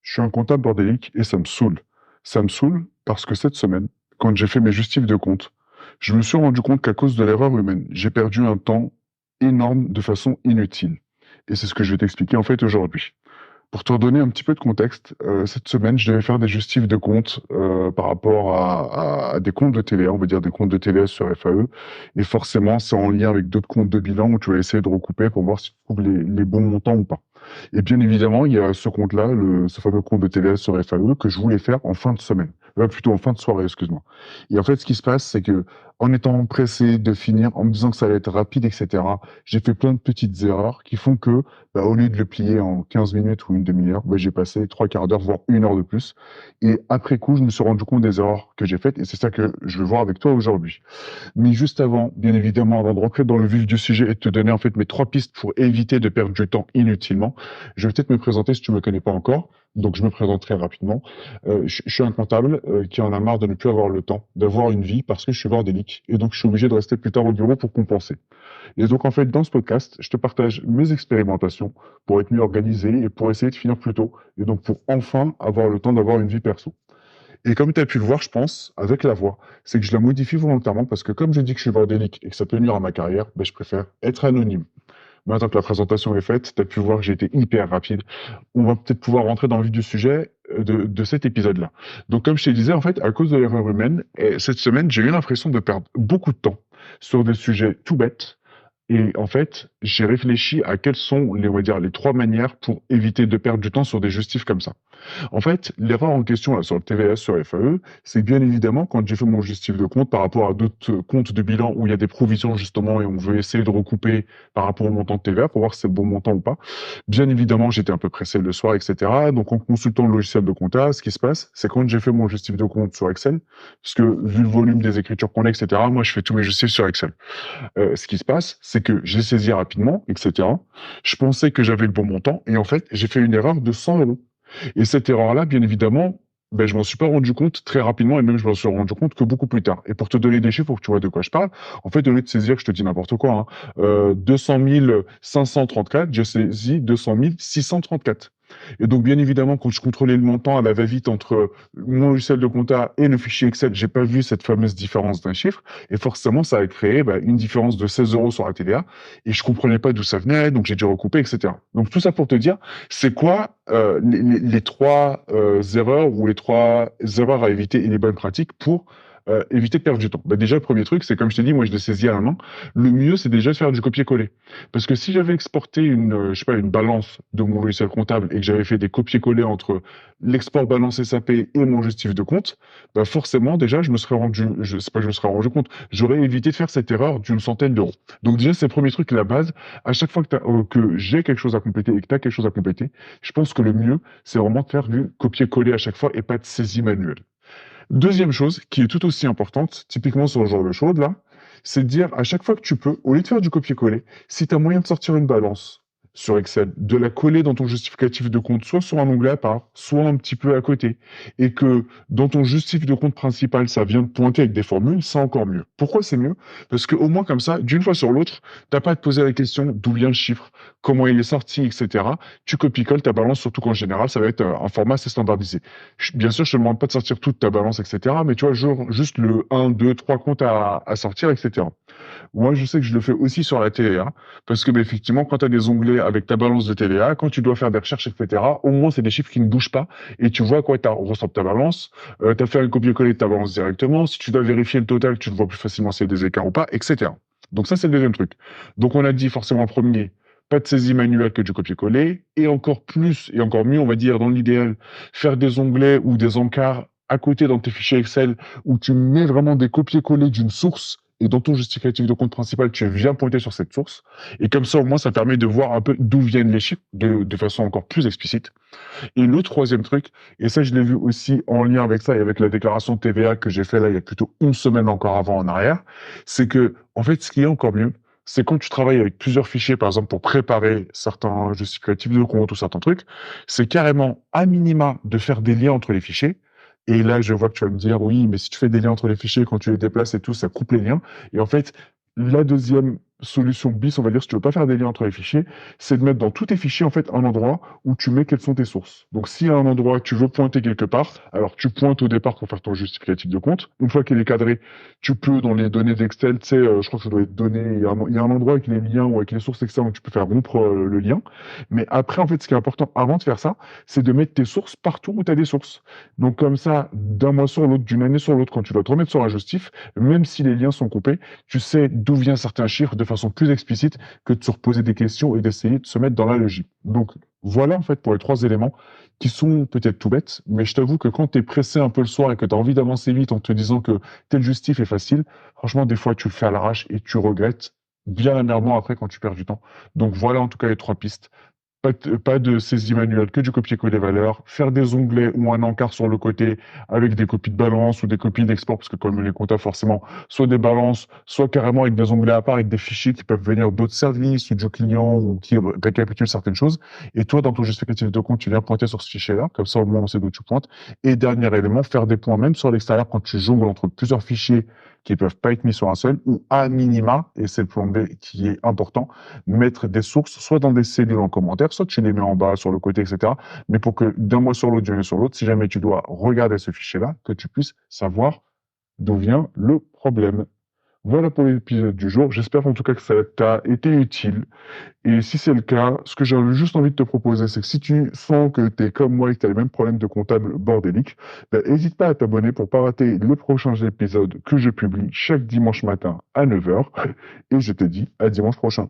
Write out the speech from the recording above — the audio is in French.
Je suis un comptable bordélique et ça me saoule. Ça me saoule parce que cette semaine, quand j'ai fait mes justifs de compte, je me suis rendu compte qu'à cause de l'erreur humaine, j'ai perdu un temps énorme de façon inutile. Et c'est ce que je vais t'expliquer en fait aujourd'hui. Pour te redonner un petit peu de contexte, cette semaine, je devais faire des justifs de compte par rapport à des comptes de TVA, on va dire des comptes de TVA sur FAE. Et forcément, c'est en lien avec d'autres comptes de bilan où tu vas essayer de recouper pour voir si tu trouves les bons montants ou pas. Et bien évidemment, il y a ce compte-là, ce fameux compte de TVA sur FAE, que je voulais faire en fin de semaine. Plutôt en fin de soirée, excuse-moi. Et en fait, ce qui se passe, c'est que en étant pressé de finir, en me disant que ça allait être rapide, etc., j'ai fait plein de petites erreurs qui font que au lieu de le plier en 15 minutes ou une demi-heure, j'ai passé trois quarts d'heure, voire une heure de plus. Et après coup, je me suis rendu compte des erreurs que j'ai faites et c'est ça que je veux voir avec toi aujourd'hui. Mais juste avant, bien évidemment, avant de rentrer dans le vif du sujet et de te donner en fait mes trois pistes pour éviter de perdre du temps inutilement, je vais peut-être me présenter si tu me connais pas encore. Donc je me présente très rapidement. Je suis un comptable qui en a marre de ne plus avoir le temps d'avoir une vie parce que je suis bordélique et donc je suis obligé de rester plus tard au bureau pour compenser. Et donc, en fait, dans ce podcast, je te partage mes expérimentations pour être mieux organisé et pour essayer de finir plus tôt. Et donc, pour enfin avoir le temps d'avoir une vie perso. Et comme tu as pu le voir, je pense, avec la voix, c'est que je la modifie volontairement parce que comme je dis que je suis bordélique et que ça peut nuire à ma carrière, je préfère être anonyme. Maintenant que la présentation est faite, tu as pu voir que j'ai été hyper rapide. On va peut-être pouvoir rentrer dans le vif du sujet de cet épisode-là. Donc, comme je te disais, en fait, à cause de l'erreur humaine, cette semaine, j'ai eu l'impression de perdre beaucoup de temps sur des sujets tout bêtes. Et en fait, j'ai réfléchi à quelles sont on va dire, les trois manières pour éviter de perdre du temps sur des justifs comme ça. En fait, l'erreur en question là, sur le TVS, sur FAE, c'est bien évidemment quand j'ai fait mon justif de compte par rapport à d'autres comptes de bilan où il y a des provisions justement et on veut essayer de recouper par rapport au montant de TVA pour voir si c'est le bon montant ou pas. Bien évidemment, j'étais un peu pressé le soir, etc. Donc en consultant le logiciel de compta, ce qui se passe, c'est quand j'ai fait mon justif de compte sur Excel, parce que vu le volume des écritures qu'on a, etc., moi je fais tous mes justifs sur Excel. Ce qui se passe, c'est que j'ai saisi rapidement, etc. Je pensais que j'avais le bon montant et en fait, j'ai fait une erreur de 100 euros. Et cette erreur-là, bien évidemment, je m'en suis pas rendu compte très rapidement et même je m'en suis rendu compte que beaucoup plus tard. Et pour te donner des chiffres, pour que tu vois de quoi je parle, en fait, au lieu de saisir, je te dis n'importe quoi, 200 534, je saisis 200 634. Et donc, bien évidemment, quand je contrôlais le montant à la va-vite entre mon logiciel de compta et le fichier Excel, j'ai pas vu cette fameuse différence d'un chiffre. Et forcément, ça a créé une différence de 16 euros sur la TVA. Et je comprenais pas d'où ça venait, donc j'ai dû recouper, etc. Donc, tout ça pour te dire, c'est quoi les trois erreurs ou les trois erreurs à éviter et les bonnes pratiques pour éviter de perdre du temps. Déjà, le premier truc, c'est comme je t'ai dit, moi je l'ai saisi à la main. Le mieux, c'est déjà de faire du copier-coller. Parce que si j'avais exporté je sais pas, une balance de mon logiciel comptable et que j'avais fait des copier-coller entre l'export balance SAP et mon justif de compte, forcément, déjà, je me serais rendu, c'est pas que je me serais rendu compte, j'aurais évité de faire cette erreur d'une centaine d'euros. Donc déjà, c'est le premier truc, la base. À chaque fois que j'ai quelque chose à compléter et que tu as quelque chose à compléter, je pense que le mieux, c'est vraiment de faire du copier-coller à chaque fois et pas de saisie manuelle. Deuxième chose, qui est tout aussi importante, typiquement sur le genre de choses là, c'est de dire à chaque fois que tu peux, au lieu de faire du copier-coller, si tu as moyen de sortir une balance sur Excel, de la coller dans ton justificatif de compte, soit sur un onglet à part, soit un petit peu à côté, et que dans ton justif de compte principal, ça vient de pointer avec des formules, c'est encore mieux. Pourquoi c'est mieux? Parce qu'au moins comme ça, d'une fois sur l'autre, t'as pas à te poser la question d'où vient le chiffre, comment il est sorti, etc. Tu copies-colles ta balance, surtout qu'en général, ça va être un format assez standardisé. Bien sûr, je te demande pas de sortir toute ta balance, etc. Mais tu vois, genre, juste le 1, 2, 3 comptes à sortir, etc. Moi, je sais que je le fais aussi sur la TVA, parce que effectivement, quand tu as des onglets avec ta balance de TVA, quand tu dois faire des recherches, etc., au moins, c'est des chiffres qui ne bougent pas, et tu vois à quoi tu ressemble ta balance, tu as fait un copier-coller de ta balance directement, si tu dois vérifier le total, tu le vois plus facilement s'il y a des écarts ou pas, etc. Donc ça, c'est le deuxième truc. Donc on a dit forcément en premier, pas de saisie manuelle que du copier-coller, et encore plus, et encore mieux, on va dire, dans l'idéal, faire des onglets ou des encarts à côté dans tes fichiers Excel, où tu mets vraiment des copier-coller d'une source, et dans ton justificatif de compte principal, tu viens pointer sur cette source. Et comme ça, au moins, ça permet de voir un peu d'où viennent les chiffres de façon encore plus explicite. Et le troisième truc, et ça, je l'ai vu aussi en lien avec ça et avec la déclaration de TVA que j'ai fait là, il y a plutôt une semaine encore avant en arrière, c'est que, en fait, ce qui est encore mieux, c'est quand tu travailles avec plusieurs fichiers, par exemple, pour préparer certains justificatifs de compte ou certains trucs, c'est carrément à minima de faire des liens entre les fichiers. Et là, je vois que tu vas me dire, oui, mais si tu fais des liens entre les fichiers, quand tu les déplaces et tout, ça coupe les liens. Et en fait, la deuxième solution bis, on va dire, si tu veux pas faire des liens entre les fichiers, c'est de mettre dans tous tes fichiers, en fait, un endroit où tu mets quelles sont tes sources. Donc, s'il y a un endroit que tu veux pointer quelque part, alors tu pointes au départ pour faire ton justificatif de compte. Une fois qu'il est cadré, tu peux, dans les données d'Excel, tu sais, je crois que ça doit être donné, il y a un endroit avec les liens ou avec les sources Excel où tu peux faire rompre le lien. Mais après, en fait, ce qui est important avant de faire ça, c'est de mettre tes sources partout où tu as des sources. Donc, comme ça, d'un mois sur l'autre, d'une année sur l'autre, quand tu dois te remettre sur un justif, même si les liens sont coupés, tu sais d'où viennent certains chiffres de façon plus explicite que de se reposer des questions et d'essayer de se mettre dans la logique. Donc, voilà, en fait, pour les 3 éléments qui sont peut-être tout bêtes, mais je t'avoue que quand tu es pressé un peu le soir et que tu as envie d'avancer vite en te disant que tel justif est facile, franchement, des fois, tu le fais à l'arrache et tu regrettes bien amèrement après quand tu perds du temps. Donc, voilà, en tout cas, les 3 pistes. Pas de saisie manuelle, que du copier-coller valeur, faire des onglets ou un encart sur le côté avec des copies de balance ou des copies d'export, parce que comme les comptes forcément, soit des balances, soit carrément avec des onglets à part, avec des fichiers qui peuvent venir d'autres services ou du client ou qui récapitulent certaines choses. Et toi, dans ton justificatif de compte, tu viens pointer sur ce fichier-là, comme ça au moins on sait d'où tu pointes. Et dernier élément, faire des points même sur l'extérieur quand tu jongles entre plusieurs fichiers qui peuvent pas être mis sur un seul, ou à minima, et c'est le plan B qui est important, mettre des sources, soit dans des cellules en commentaire, soit tu les mets en bas, sur le côté, etc. Mais pour que d'un mois sur l'autre, d'une année sur l'autre, si jamais tu dois regarder ce fichier-là, que tu puisses savoir d'où vient le problème. Voilà pour l'épisode du jour. J'espère en tout cas que ça t'a été utile. Et si c'est le cas, ce que j'ai juste envie de te proposer, c'est que si tu sens que tu es comme moi et que tu as les mêmes problèmes de comptable bordélique, ben, n'hésite pas à t'abonner pour pas rater les prochains épisodes que je publie chaque dimanche matin à 9 h. Et je te dis à dimanche prochain.